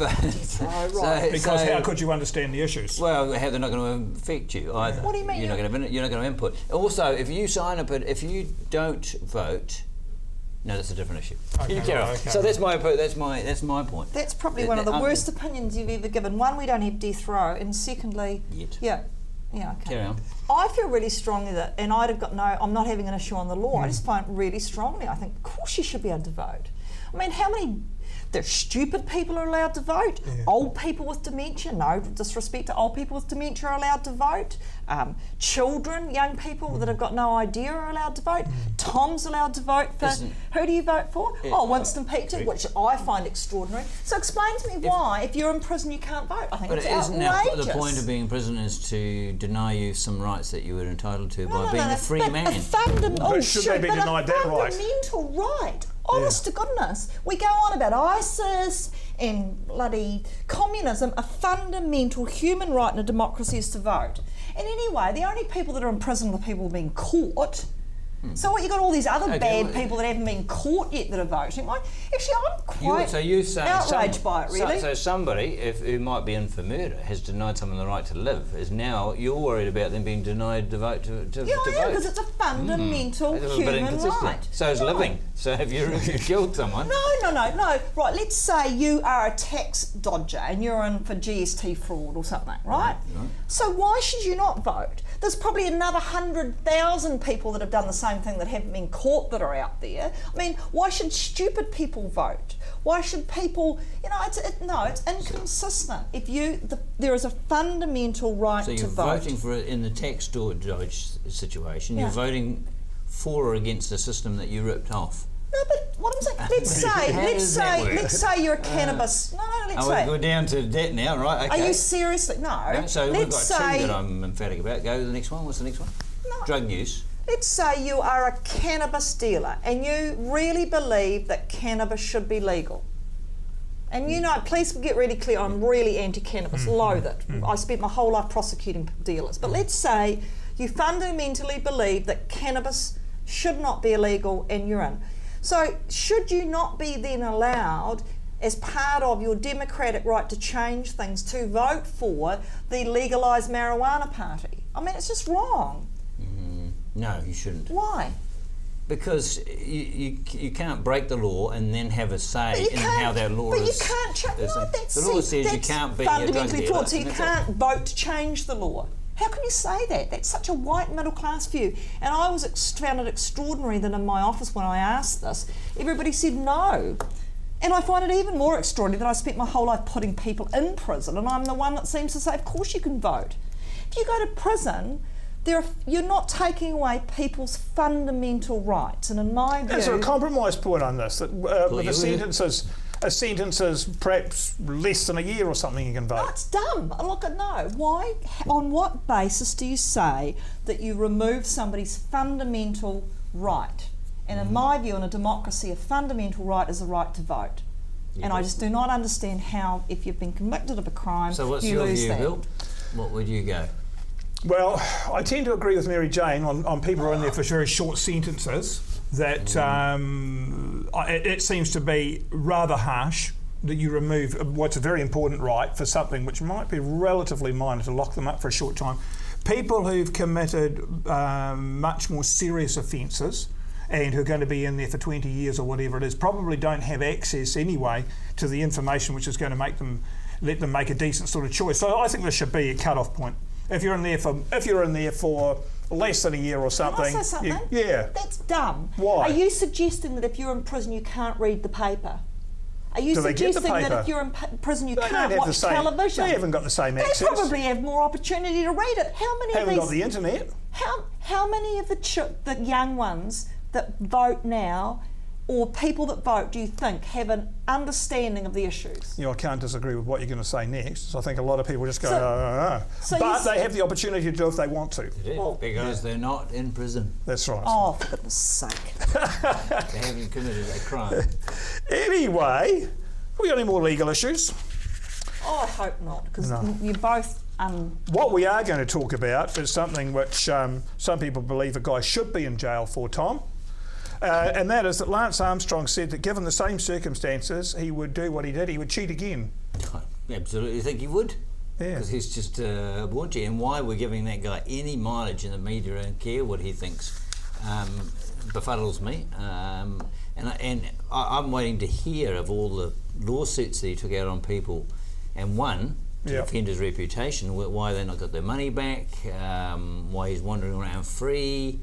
Because how could you understand the issues? Well, how they're not going to affect you either. What do you mean? You're not going to input. Also, if you sign up, if you don't vote... No, that's a different issue. Okay, You carry on. okay. So that's my point. That's probably one of the worst opinions you've ever given. One, we don't have death row, and secondly, Yet. yeah, okay. Carry on. I feel really strongly that, and I'm not having an issue on the law. I just find it really strongly. I think, of course, you should be able to vote. I mean, how many? There's stupid people are allowed to vote. Yeah. Old people with dementia, no disrespect to old people with dementia, are allowed to vote. Children, young people that have got no idea are allowed to vote. Tom's allowed to vote for. Who do you vote for? Winston Petrie, which I find extraordinary. So explain to me why, if you're in prison, you can't vote. I think But it's isn't outrageous. the point of being in prison is to deny you some rights that you were entitled to by being a free man? Should they be denied that right? Fundamental right. Honest to goodness. We go on about ISIS and bloody communism. A fundamental human right in a democracy is to vote. And anyway, the only people that are in prison are the people being caught. So what, you got all these other bad people that haven't been caught yet that are voting. Actually, I'm quite outraged by it, really. So somebody who might be in for murder has denied someone the right to live. Is now you're worried about them being denied the vote to vote? Yeah, because it's a fundamental human right. So is living. So if you killed someone. No. Right, let's say you are a tax dodger and you're in for GST fraud or something, right? So why should you not vote? there's probably another 100,000 people that have done the same thing that haven't been caught that are out there. I mean, why should stupid people vote? Why should people, it's inconsistent. If there is a fundamental right to vote. So you're voting for it in the tax dodge situation, Yeah. you're voting for or against the system that you ripped off. No, but what I'm saying, let's say you're a cannabis. We're down to that now, right? Okay. Are you seriously? No. So we've got let's two say, that I'm emphatic about. Go to the next one. What's the next one? No. Drug use. Let's say you are a cannabis dealer and you really believe that cannabis should be legal. And please get really clear, I'm really anti-cannabis, loathe it. I spent my whole life prosecuting dealers. But let's say you fundamentally believe that cannabis should not be illegal and you're in. So should you not be then allowed, as part of your democratic right to change things, to vote for the legalised marijuana party? I mean, it's just wrong. No, you shouldn't. Why? Because you can't break the law and then have a say in how that law is. But you can't change. The law says you can't be a drug fundamentally dealer. flawed. So you can't vote to change the law. How can you say that? That's such a white middle class view. And I found it extraordinary that in my office when I asked this, everybody said no. And I find it even more extraordinary that I spent my whole life putting people in prison and I'm the one that seems to say, of course you can vote. If you go to prison, you're not taking away people's fundamental rights. And in my view... Is there a compromise point on this? That with a sentence is perhaps less than a year or something you can vote? No, it's dumb. Look, no. Why? On what basis do you say that you remove somebody's fundamental right? And in my view, in a democracy, a fundamental right is the right to vote. And I just do not understand how, if you've been convicted of a crime, so what's you your lose view, that. Bill? What would you go? Well, I tend to agree with Mary Jane on people who are in there for very short sentences. That it seems to be rather harsh that you remove what's a very important right for something which might be relatively minor, to lock them up for a short time. People who've committed much more serious offences and who are going to be in there for 20 years or whatever it is probably don't have access anyway to the information which is going to let them make a decent sort of choice. So I think there should be a cut-off point. If you're in there for less than a year or something. Can I say something? Yeah. That's dumb. Why? Are you suggesting that if you're in prison you can't read the paper? Are you Do they get the suggesting that paper? if you're in prison you They don't can't have watch the same, television? They haven't got the same They access. probably have more opportunity to read it. How many Haven't of got these? the internet. How many of the young ones that vote now, or people that vote, do you think have an understanding of the issues? I can't disagree with what you're going to say next. So I think a lot of people just go, So but they have the opportunity to do it if they want to. Because they're not in prison. That's right. Oh, for goodness sake. They haven't committed a crime. Anyway, have we got any more legal issues? Oh, I hope not, because No. you're both... What we are going to talk about is something which some people believe a guy should be in jail for, Tom. And that is that Lance Armstrong said that given the same circumstances, he would do what he did. He would cheat again. I absolutely think he would. Yeah. Because he's just a bawdy. And why we're giving that guy any mileage in the media and care what he thinks befuddles me. And I'm waiting to hear of all the lawsuits that he took out on people and won to defend his reputation, why they not got their money back, why he's wandering around free,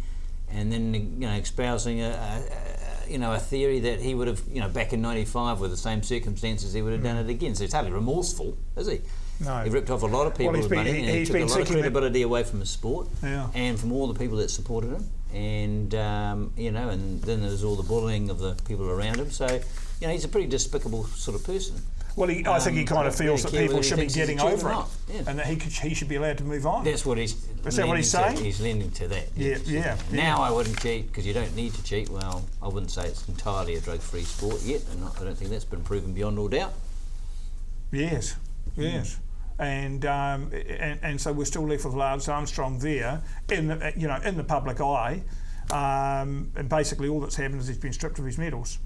and then espousing a theory that he would have back in '95 with the same circumstances he would have done it again. So he's hardly remorseful, is he? No. He ripped off a lot of people's money and he took a lot of credibility away from his sport and from all the people that supported him. And and then there's all the bullying of the people around him. So he's a pretty despicable sort of person. Well, I think he kind of feels that people should be getting over it, yeah. and that he should be allowed to move on. That's what he's. Is that what he's saying? He's leaning to that. Yeah. Now I wouldn't cheat because you don't need to cheat. Well, I wouldn't say it's entirely a drug-free sport yet, and I don't think that's been proven beyond all doubt. Yes. And so we're still left with Lance Armstrong there in the public eye, and basically all that's happened is he's been stripped of his medals,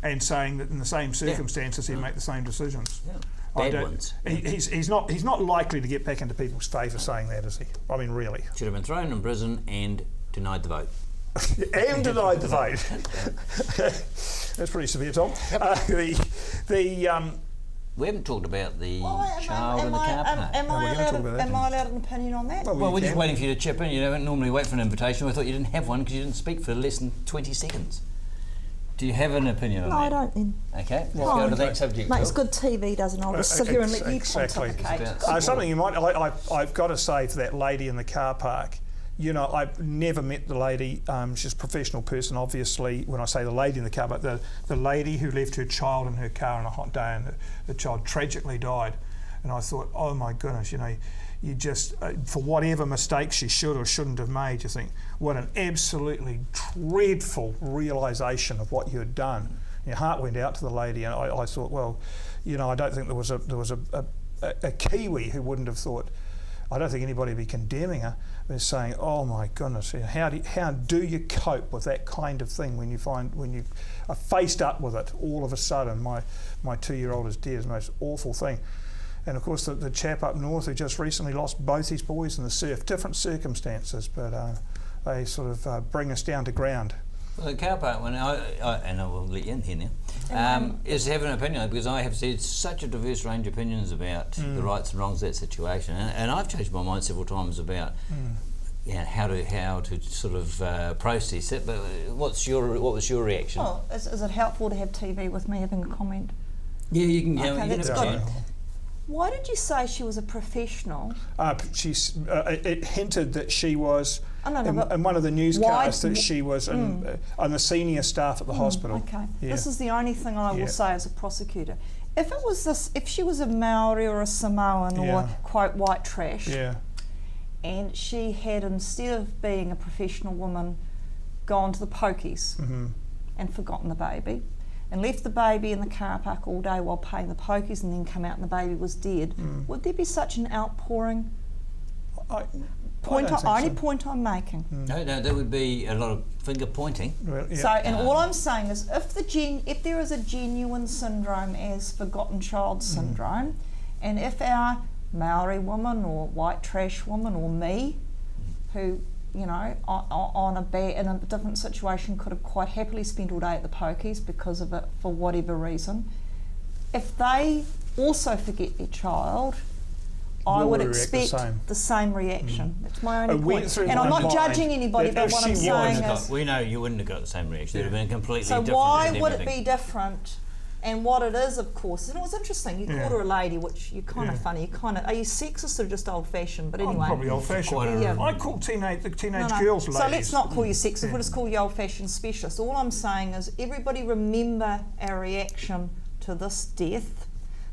and saying that in the same circumstances he'd make the same decisions. Yeah. Bad ones. He's not likely to get back into people's favour saying that, is he? I mean, really. Should have been thrown in prison and denied the vote. And denied the vote. That's pretty severe, Tom. We haven't talked about the Well, child in the car park. Am I allowed an opinion on that? Well, we're just waiting for you to chip in. You don't normally wait for an invitation. We thought you didn't have one because you didn't speak for less than 20 seconds. Do you have an opinion on No, that? I don't then. Okay, let's go to that subject. Makes Phil. good TV, doesn't it? I'll just sit here and let you Exactly. pontificate. Something you might, I've got to say for that lady in the car park, you know, I've never met the lady. She's a professional person, obviously. When I say the lady in the car, but the lady who left her child in her car on a hot day, and the child tragically died. And I thought, oh my goodness, you know, you just, for whatever mistakes she should or shouldn't have made, you think, what an absolutely dreadful realisation of what you had done. Your heart went out to the lady, and I thought, well, you know, I don't think there was a Kiwi who wouldn't have thought. I don't think anybody would be condemning her, but saying, "Oh my goodness, how do you cope with that kind of thing when you are faced up with it all of a sudden?" My 2-year-old is dead. It's the most awful thing. And of course, the chap up north who just recently lost both his boys in the surf, different circumstances, but they sort of bring us down to ground. Well, the car park one, and I will let you in here now, is to have an opinion, because I have said such a diverse range of opinions about the rights and wrongs of that situation, and I've changed my mind several times about how to sort of process it. But what was your reaction? Well, is it helpful to have TV with me having a comment? Yeah, you can. Okay, You that's can have a good. chat. Why did you say she was a professional? It hinted that she was, but in one of the newscasts, that she was on the senior staff at the hospital. Okay, Yeah. this is the only thing I will say as a prosecutor. If she was a Maori or a Samoan or quote white trash, and she had, instead of being a professional woman, gone to the pokies and forgotten the baby, and left the baby in the car park all day while paying the pokies, and then come out and the baby was dead, would there be such an outpouring? Point I'm making. No, there would be a lot of finger pointing. Well, yeah. So, and all I'm saying is, if there is a genuine syndrome as forgotten child syndrome, and if our Maori woman or white trash woman or me, who, you know, in a different situation could have quite happily spent all day at the pokies because of it for whatever reason, if they also forget their child, I would expect the same reaction. That's my only point. And I'm not judging anybody, but what I'm saying is... We know you wouldn't have got the same reaction. It would have been completely different. So why would it be different? And what it is, of course, and it was interesting, you called her a lady, which you're kind of funny. Are you sexist or just old-fashioned? But anyway. I'm probably old-fashioned. I call the teenage girls ladies. So let's not call you sexist, we'll just call you old-fashioned specialist. All I'm saying is, everybody remember our reaction to this death,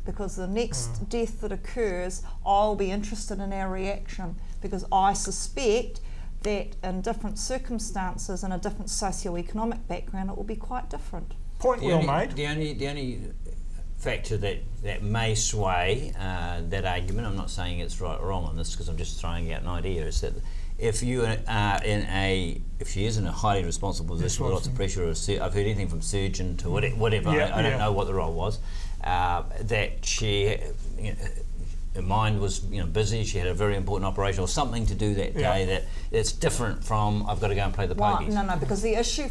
because the next death that occurs, I'll be interested in our reaction, because I suspect that in different circumstances and a different socio-economic background, it will be quite different. Point well made. The only factor that may sway that argument, I'm not saying it's right or wrong on this, because I'm just throwing out an idea, is that if she is in a highly responsible position with lots of pressure, I've heard anything from surgeon to whatever, I don't know what the role was, that she, her mind was busy, she had a very important operation or something to do that day that it's different from I've got to go and play the pokies. No, because the issue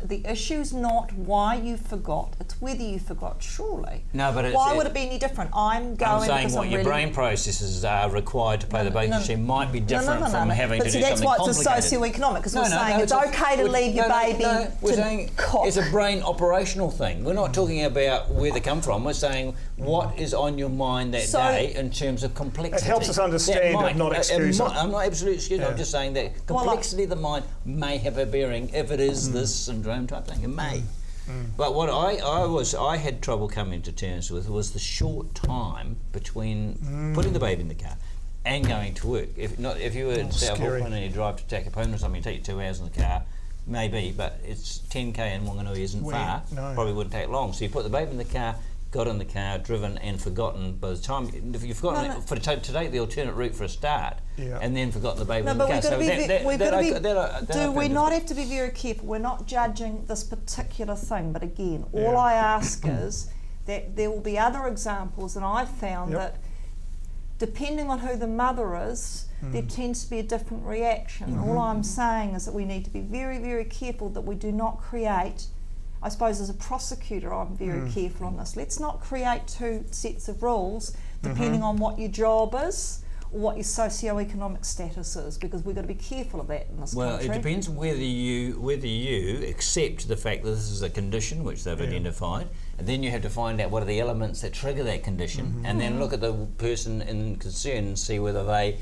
the issue's not why you forgot, it's whether you forgot, surely. No, but why would it be any different? I'm saying what your brain processes are required to play the pokies. She might be different from having to do something complicated. But see, that's why it's a socio-economic, because we're saying it's okay to leave your baby we're saying it's a brain operational thing. We're not talking about where they come from. We're saying what is on your mind that day in terms of complexity. It helps us understand, not excuse it. I'm not absolutely excusing. I'm just saying that complexity of the mind may have a bearing if it is this syndrome type thing. It may. But what I had trouble coming to terms with was the short time between putting the baby in the car and going to work. If you were in South Auckland and you drive to Takapuna or something, it take you 2 hours in the car, maybe, but it's 10k in Wanganui isn't far. Probably wouldn't take long. So you put the baby in the car, got in the car, driven and forgotten. By the time if you've forgotten to take the alternate route for a start, and then forgotten the baby in the car. Do we not have to be very careful? We're not judging this particular thing, but again, all I ask is that there will be other examples, and I've found that depending on who the mother is, there tends to be a different reaction. All I'm saying is that we need to be very, very careful that we do not create I suppose as a prosecutor, I'm very careful on this. Let's not create two sets of rules depending on what your job is or what your socio-economic status is, because we've got to be careful of that in this country. Well, it depends whether you accept the fact that this is a condition which they've identified, and then you have to find out what are the elements that trigger that condition, and then look at the person in concern and see whether they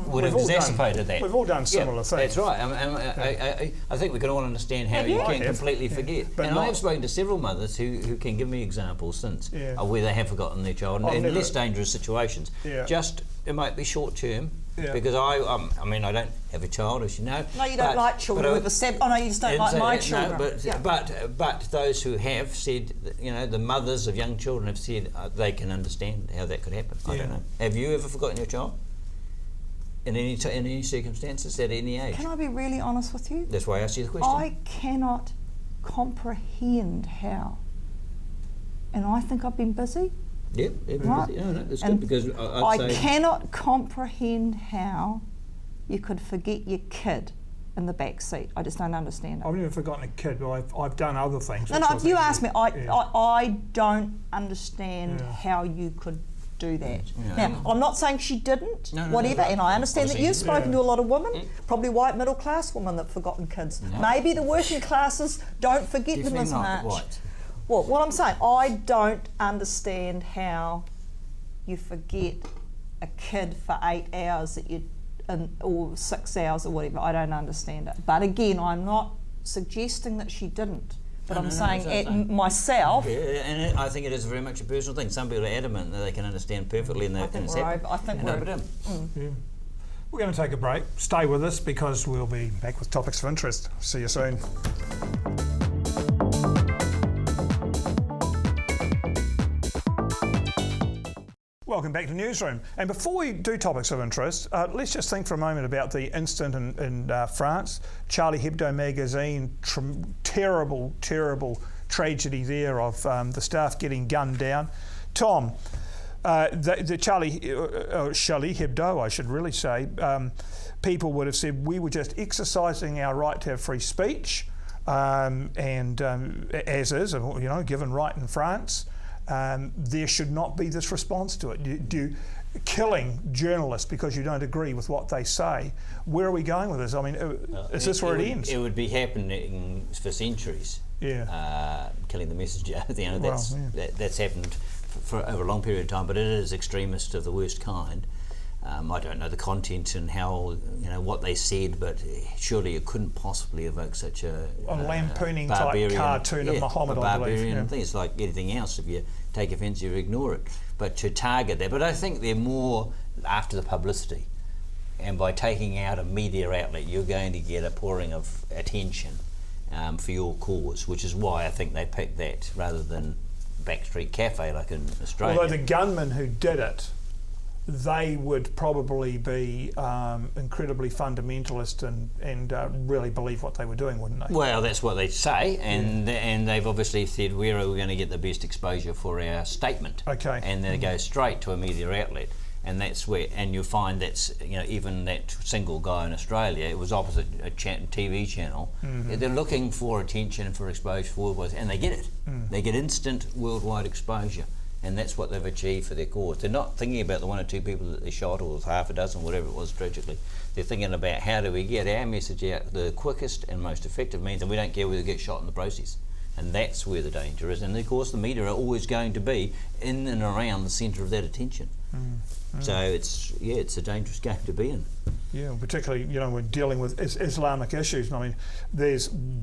would have exacerbated that. We've all done similar things. That's right. I think we can all understand how you can completely forget. But and I have spoken to several mothers who can give me examples since where they have forgotten their child in less dangerous situations. Just, it might be short term, because I mean, I don't have a child, as you know. No, you don't like children with a stab. Oh no, you just don't like my children. But those who have said, the mothers of young children have said they can understand how that could happen. I don't know. Have you ever forgotten your child? In any circumstances, at any age? Can I be really honest with you? That's why I asked you the question. I cannot comprehend how. And I think I've been busy. Yep, right? That's good, because I cannot comprehend how you could forget your kid in the back seat. I just don't understand it. I've never forgotten a kid, but I've done other things. No, if you ask me, I don't understand how you could do that. Now, I'm not saying she didn't, and I understand that you've spoken to a lot of women, probably white middle class women that have forgotten kids. Maybe the working classes don't forget them as much. White. Well, what I'm saying, I don't understand how you forget a kid for 8 hours or 6 hours or whatever. I don't understand it. But again, I'm not suggesting that she didn't. But I'm saying myself. Yeah, and I think it is very much a personal thing. Some people are adamant that they can understand perfectly, and I think we're We're going to take a break. Stay with us, because we'll be back with topics of interest. See you soon. Welcome back to Newsroom. And before we do topics of interest, let's just think for a moment about the incident in France. Charlie Hebdo magazine, terrible tragedy there of the staff getting gunned down. Tom, the Charlie Hebdo, I should really say, people would have said we were just exercising our right to have free speech, as is, given right in France. There should not be this response to it. Killing journalists because you don't agree with what they say. Where are we going with this? I mean, is this where it ends? It would be happening for centuries. Killing the messenger. That's happened for over a long period of time, but it is extremist of the worst kind. I don't know the content and how, what they said, but surely it couldn't possibly evoke such a lampooning type cartoon of Muhammad, I believe. Barbarian thing. It's like anything else. If you take offence, you ignore it. But to target that, but I think they're more after the publicity, and by taking out a media outlet, you're going to get a pouring of attention for your cause, which is why I think they picked that rather than Backstreet Cafe like in Australia. Although the gunmen who did it, they would probably be incredibly fundamentalist and really believe what they were doing, wouldn't they? Well, that's what they say, and they've obviously said, where are we going to get the best exposure for our statement? Okay. And then it goes straight to a media outlet, and that's where, and you'll find that's, even that single guy in Australia, it was opposite a TV channel. They're looking for attention and for exposure worldwide, and they get it. They get instant worldwide exposure. And that's what they've achieved for their cause. They're not thinking about the 1 or 2 people that they shot, or half a dozen, whatever it was, tragically. They're thinking about how do we get our message out the quickest and most effective means, and we don't care whether we get shot in the process. And that's where the danger is. And of course, the media are always going to be in and around the centre of that attention. So it's a dangerous game to be in. Yeah, particularly we're dealing with Islamic issues. I mean,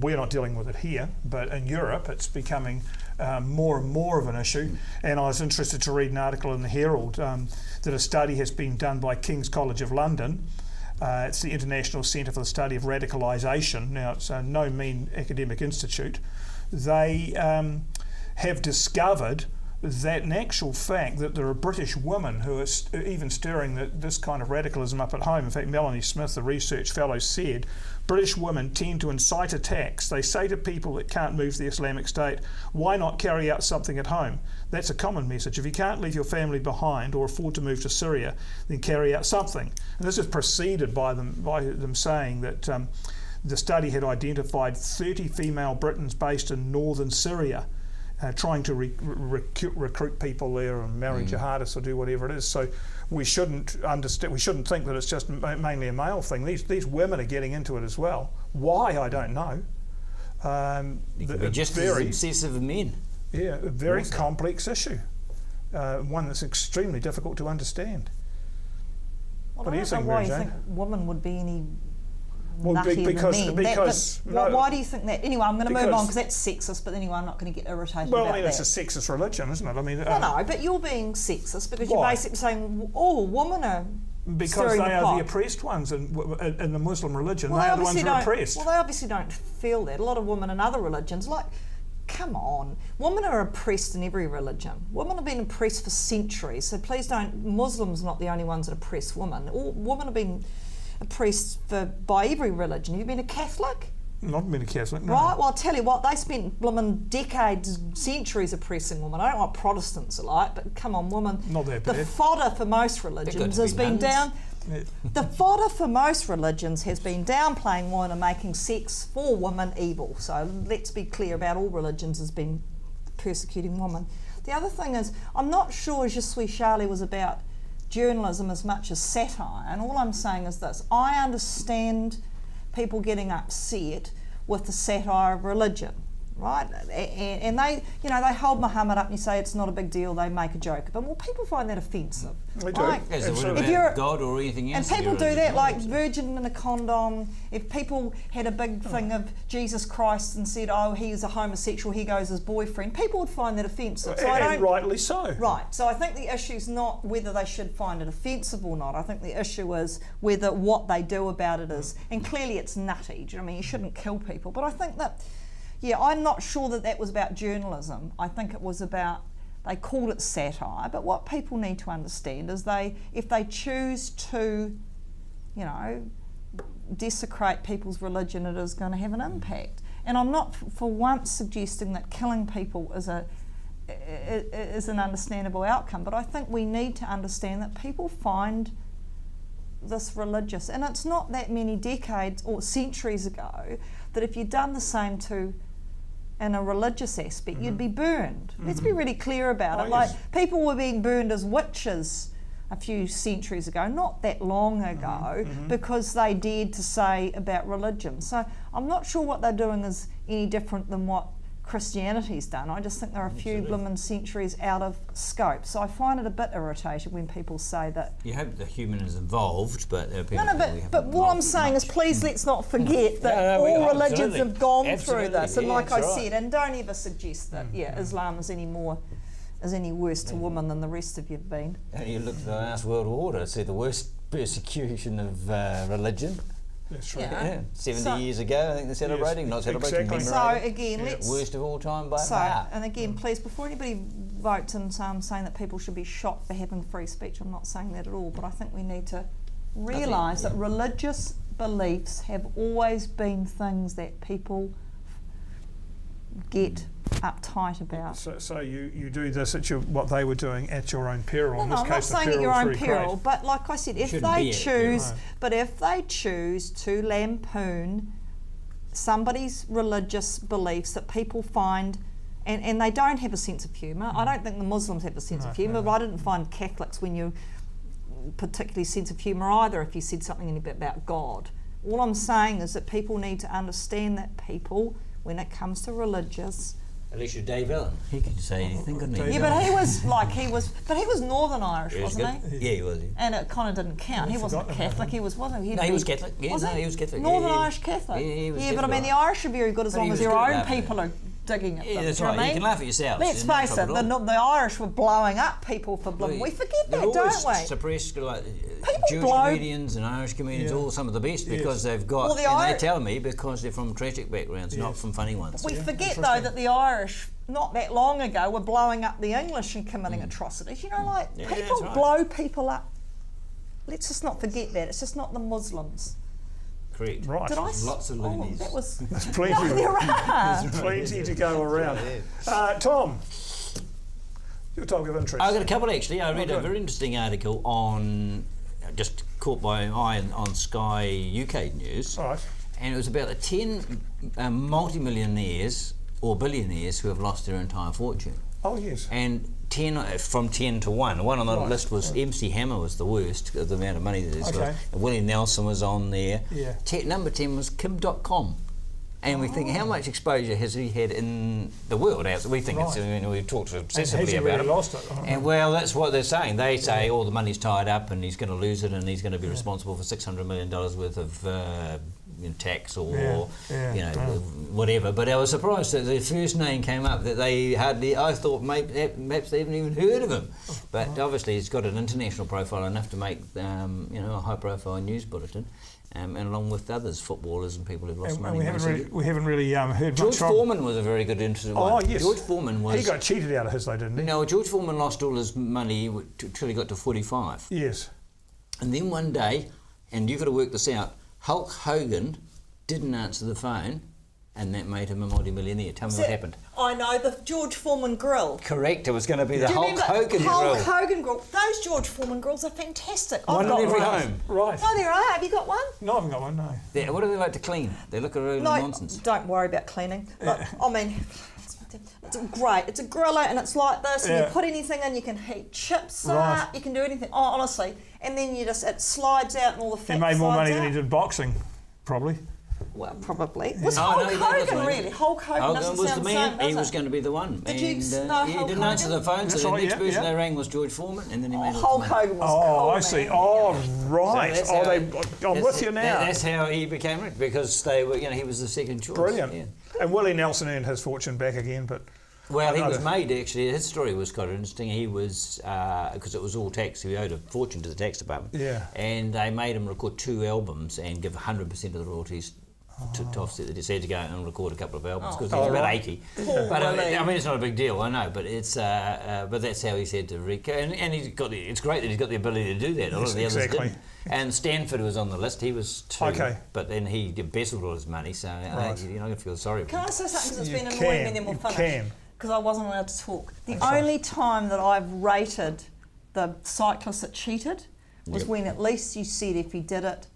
we're not dealing with it here, but in Europe it's becoming more and more of an issue. And I was interested to read an article in the Herald that a study has been done by King's College of London. It's the International Centre for the Study of Radicalisation. Now, it's no mean academic institute. They have discovered that in actual fact that there are British women who are even stirring this kind of radicalism up at home. In fact, Melanie Smith, the research fellow, said British women tend to incite attacks. They say to people that can't move to the Islamic State, why not carry out something at home? That's a common message. If you can't leave your family behind or afford to move to Syria, then carry out something. And this is preceded by them saying that the study had identified 30 female Britons based in northern Syria, trying to recruit people there and marry jihadists or do whatever it is. So we shouldn't think that it's just mainly a male thing. These women are getting into it as well. Why, I don't know. It could be just as obsessive as men. Yeah, a very complex issue. One that's extremely difficult to understand. Well, What do you think, why Mary you Jane? think women would be any Well, nuttier than men. Why do you think that? Anyway, I'm going to move on because that's sexist, but anyway, I'm not going to get irritated Well, about I mean, that. it's a sexist religion, isn't it? I mean, No, but you're being sexist because you're Why? basically saying, oh, women are because stirring they the are pot. the oppressed ones in the Muslim religion. Well, they are the ones who are oppressed. Well, they obviously don't feel that. A lot of women in other religions, come on. Women are oppressed in every religion. Women have been oppressed for centuries, so please don't... Muslims are not the only ones that oppress women. All women have been oppressed by every religion. Have you been a Catholic? Not been a Catholic, no. Right, well, I'll tell you what, they spent blooming decades, centuries oppressing women. I don't know what Protestants are like, but come on, women. Not that The bad. fodder for most religions has been down... Yeah. The fodder for most religions has been downplaying women and making sex for women evil. So let's be clear about all religions has been persecuting women. The other thing is, I'm not sure Je suis Charlie was about journalism as much as satire, and all I'm saying is this: I understand people getting upset with the satire of religion, right? And they, they hold Muhammad up and you say it's not a big deal, they make a joke of him. Well, people find that offensive. They do. Right? As it would Absolutely. about God or anything And else. people do that, like virgin in a condom. If people had a big thing of Jesus Christ and said, oh, he's a homosexual, he goes as boyfriend, people would find that offensive. So And rightly so. Right, so I think the issue's not whether they should find it offensive or not. I think the issue is whether what they do about it is, and clearly it's nutty. Do you know what I mean? You shouldn't kill people. But I think that, I'm not sure that was about journalism. I think it was about, they called it satire, but what people need to understand is if they choose to, desecrate people's religion, it is going to have an impact. And I'm not for once suggesting that killing people is an understandable outcome, but I think we need to understand that people find this religious, and it's not that many decades or centuries ago that if you'd done the same in a religious aspect, you'd be burned. Let's be really clear about it. Yes. Like, people were being burned as witches a few centuries ago, not that long ago, because they dared to say about religion. So I'm not sure what they're doing is any different than what Christianity's done. I just think they're a few blooming centuries out of scope. So I find it a bit irritating when people say that. You hope the human is involved, but there are people But what I'm saying is, please let's not forget that all religions absolutely. have gone Absolutely. through this. And Yeah, like I that's right. said, and don't ever suggest that Islam is any worse to women than the rest of you have been. And you look at the last world order, it's the worst persecution of religion. That's right. Yeah. Yeah, 70 years ago, I think they're celebrating, not celebrating, exactly. commemorating. So again, let's. Worst of all time by So, far. and again, please, before anybody votes and saying that people should be shot for having free speech, I'm not saying that at all, but I think we need to realise that religious beliefs have always been things that people get uptight about. So you do this at what they were doing at your own peril. In No, this I'm not case, the saying at your peril own through peril, Christ. but like I said, if Shouldn't they be at choose, peril. but if they choose to lampoon somebody's religious beliefs that people find, and they don't have a sense of humour. I don't think the Muslims have a sense of humour, but I didn't find Catholics when you particularly sense of humour either if you said something about God. All I'm saying is that people need to understand that people, when it comes to religious. At least you're Dave Allen. He could say anything, couldn't he? Yeah, but he was Northern Irish, He was wasn't good. he? Yeah, he was. And it kind of didn't count. He wasn't forgotten Catholic. about He wasn't. No, he was Catholic. Yeah, Was he was Catholic. Northern Yeah, Irish Catholic. Yeah, he was but I mean, the Irish are very good as But he long as was your good own at that. people are digging at Yeah, them. that's do you know right. what I You mean? can laugh at yourselves. Let's There's no face it, trouble at all. the Irish were blowing up people for blooming. We forget They're that, always don't we? suppressed, like People Jewish blow- comedians and Irish comedians, Yeah. all some of the best because they've got. Well, the and they Irish- tell me because they're from tragic backgrounds, not from funny ones. We forget though interesting. that the Irish, not that long ago, were blowing up the English and committing atrocities. You know, like Yeah, people that's right. blow people up. Let's just not forget that. It's just not the Muslims. Correct. Right. Did I? Lots of Oh, loonies. that was. There's plenty, No, there are. plenty to go around. Tom, your topic of interest. I've got a couple actually. I read a good. very interesting article on, just caught my eye on Sky UK News. All right. and it was about the 10 multi-millionaires or billionaires who have lost their entire fortune. Oh, yes. And 10 from 10 to 1. The one on the list was MC Hammer was the worst of the amount of money that he's got. And Willie Nelson was on there. Yeah. Number 10 was Kim.com. And we think, how much exposure has he had in the world? We think it's, we've talked obsessively about really it. Lost it? And well, that's what they're saying. They say all the money's tied up and he's going to lose it and he's going to be responsible for $600 million worth of tax or whatever. But I was surprised that the first name came up that they hardly. I thought perhaps they haven't even heard of him. But obviously he's got an international profile enough to make a high-profile news bulletin. And along with others, footballers and people who've lost money. We haven't really heard George much from... Foreman was a very good interesting one. Oh, yes. George Foreman was... He got cheated out of his, though, didn't he? No, George Foreman lost all his money until he got to 45. Yes. And then one day, and you've got to work this out, Hulk Hogan didn't answer the phone, and that made him a multi-millionaire. Tell me what happened. I know, the George Foreman grill. Correct, it was going to be the Do you Hulk Hogan grill. Hulk Hogan grill. Those George Foreman grills are fantastic. One in every home. Right. Oh, there are. Have you got one? No, I haven't got one, no. What do they like to clean? They look a real nonsense. Don't worry about cleaning. But, I mean, it's great. It's a griller and it's like this. And you put anything in, you can heat chips up, you can do anything. Oh, honestly. And then it slides out and all the fat He made more money than he out. did boxing, probably. Well, probably. Was No, Hulk no, Hogan really? Hulk Hogan doesn't was sound the the man. same, does He was it? going to be the one. Did you and, know he Hulk didn't answer the phone, That's so the right, next yeah, person yeah. they rang was George Foreman, and then he made Hulk lots of money. Hogan was Oh, cool, I see. man. Oh, right. So I'm with you now. That's how he became rich, because they were, he was the second choice. Brilliant. Yeah. And Willie Nelson earned his fortune back again, but... Well, he was made, actually. His story was quite interesting. He was, because it was all tax, he owed a fortune to the tax department. Yeah. And they made him record 2 albums and give 100% of the royalties to offset. They just had to go and record a couple of albums because he was about 80. But I mean, it's not a big deal, I know, but it's but that's how he's had to and he's got it's great that he's got the ability to do that. A lot of the others didn't. And Stanford was on the list. He was 2. Okay. But then he embezzled all his money, so you're not going to feel sorry for him. Can I say something because it's been You annoying can, me, then we'll you finish? can. Because I wasn't allowed to talk. The only time that I've rated the cyclist that cheated was when at least you said if he did it,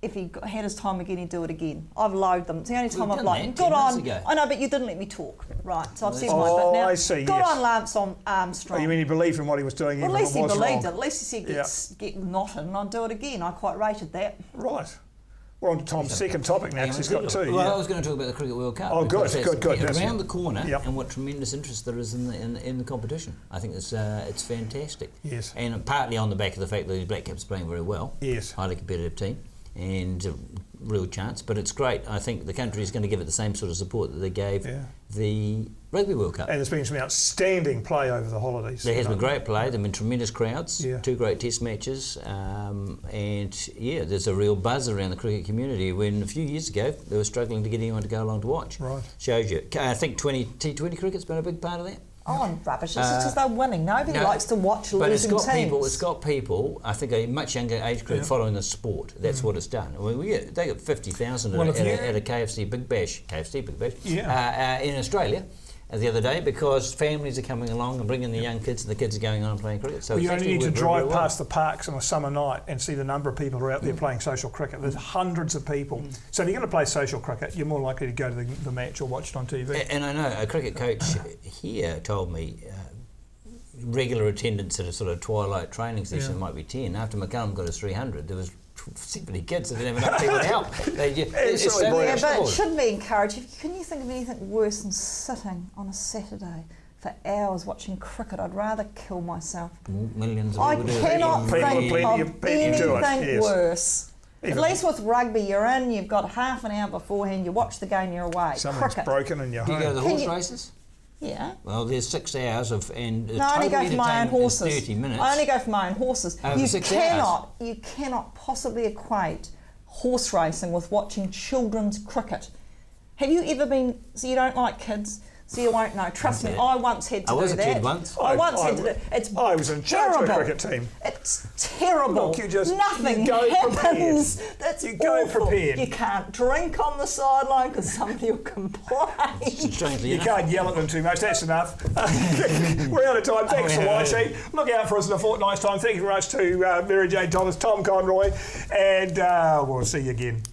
if he had his time again, he'd do it again. I've loathed them. It's the only time I've like, good on. I know, but you didn't let me talk. Right, so I've said mine. But now, I see, good yes. on Lance Armstrong. Oh, you mean he believed in what he was doing, Well, even at least if it he was believed wrong? it. At least he said, get knotted, and I'd do it again. I quite rated that. Right. We're on to Tom's second topic now, because he's got 2. Well, I was going to talk about the Cricket World Cup. Oh, good. That's around the corner, Yep. and what tremendous interest there is in the competition. I think it's fantastic. Yes. And partly on the back of the fact that the Black Caps are playing very well. Yes. Highly competitive team, and a real chance. But it's great. I think the country is going to give it the same sort of support that they gave the Rugby World Cup. And there's been some outstanding play over the holidays. There has been great play. There have been tremendous crowds. Yeah. 2 great test matches. And there's a real buzz around the cricket community when a few years ago they were struggling to get anyone to go along to watch. Right. Shows you. I think T20 cricket's been a big part of that. Oh, I'm rubbish. It's just because they're winning. Nobody likes to watch but losing teams. It's got people, I think, a much younger age group following the sport. That's what it's done. I mean, they got 50,000 at a KFC Big Bash in Australia the other day, because families are coming along and bringing the young kids, and the kids are going on and playing cricket. So you only need to worked drive very well. past the parks on a summer night and see the number of people who are out there playing social cricket. There's hundreds of people. So if you're going to play social cricket, you're more likely to go to the match or watch it on TV. And I know a cricket coach here told me regular attendance at a sort of twilight training session might be 10. After McCallum got his 300, there was 70 kids that didn't have enough people to help. It's so but it shouldn't be encouraged. Can you think of anything worse than sitting on a Saturday for hours watching cricket? I'd rather kill myself. Millions of I people do it. cannot think of anything worse. Even at least with rugby, you're in, you've got half an hour beforehand, you watch the game, you're away. Something's cricket. broken and you're Do you go to home. the horse races? Yeah. Well, there's 6 hours of and No, I only go for my own horses. 30 minutes. I only go for my own horses. Over 6 hours. You cannot possibly equate horse racing with watching children's cricket. Have you ever been? So you don't like kids, so you won't know. Trust me, I once had to do that. I was a kid once. I once had to do it. It's I was in charge of the cricket team. It's terrible. Look, Nothing you go happens. prepared. That's You go awful. prepared. You can't drink on the sideline because somebody will complain. Strangely You enough. can't yell at them too much, that's enough. We're out of time. Thanks for watching. Look out for us in a fortnight's time. Thank you very much to Mary Jane Thomas, Tom Conroy, and we'll see you again.